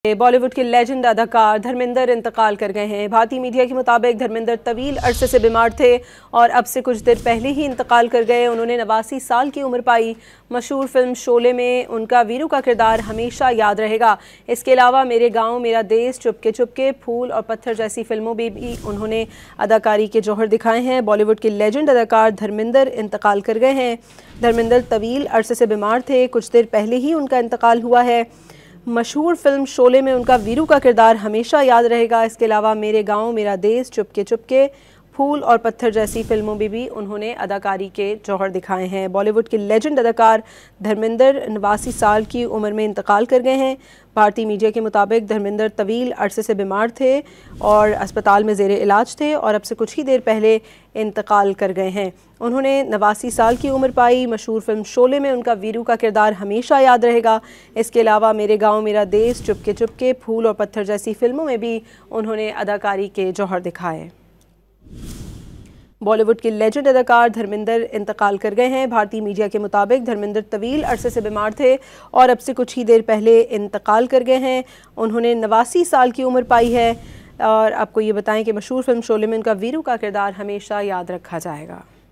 बॉलीवुड के लेजेंड अदाकार धर्मेंद्र इंतकाल कर गए हैं। भारतीय मीडिया के मुताबिक धर्मेंद्र तवील अरसे से बीमार थे और अब से कुछ देर पहले ही इंतकाल कर गए। उन्होंने 89 साल की उम्र पाई। मशहूर फिल्म शोले में उनका वीरू का किरदार हमेशा याद रहेगा। इसके अलावा मेरे गांव मेरा देश, चुपके चुपके, फूल और पत्थर जैसी फिल्मों में भी उन्होंने अदाकारी के जौहर दिखाए हैं। बॉलीवुड के लेजेंड अदाकार धर्मेंद्र इंतकाल कर गए हैं। धर्मेंद्र तवील अरसे से बीमार थे, कुछ देर पहले ही उनका इंतकाल हुआ है। मशहूर फिल्म शोले में उनका वीरू का किरदार हमेशा याद रहेगा। इसके अलावा मेरे गांव मेरा देश, चुपके चुपके, फूल और पत्थर जैसी फिल्मों में भी उन्होंने अदाकारी के जौहर दिखाए हैं। बॉलीवुड के लेजेंड अदाकार धर्मेंद्र 89 साल की उम्र में इंतकाल कर गए हैं। भारतीय मीडिया के मुताबिक धर्मेंद्र तवील अरसे से बीमार थे और अस्पताल में ज़ेरे इलाज थे और अब से कुछ ही देर पहले इंतकाल कर गए हैं। उन्होंने 89 साल की उम्र पाई। मशहूर फिल्म शोले में उनका वीरू का किरदार हमेशा याद रहेगा। इसके अलावा मेरे गाँव मेरा देश, चुपके चुपके, फूल और पत्थर जैसी फिल्मों में भी उन्होंने अदाकारी के जौहर दिखाए। बॉलीवुड के लेजेंड अदाकार धर्मेंद्र इंतकाल कर गए हैं। भारतीय मीडिया के मुताबिक धर्मेंद्र तवील अरसे से बीमार थे और अब से कुछ ही देर पहले इंतकाल कर गए हैं। उन्होंने 89 साल की उम्र पाई है और आपको ये बताएं कि मशहूर फिल्म शोले में उनका वीरू का किरदार हमेशा याद रखा जाएगा।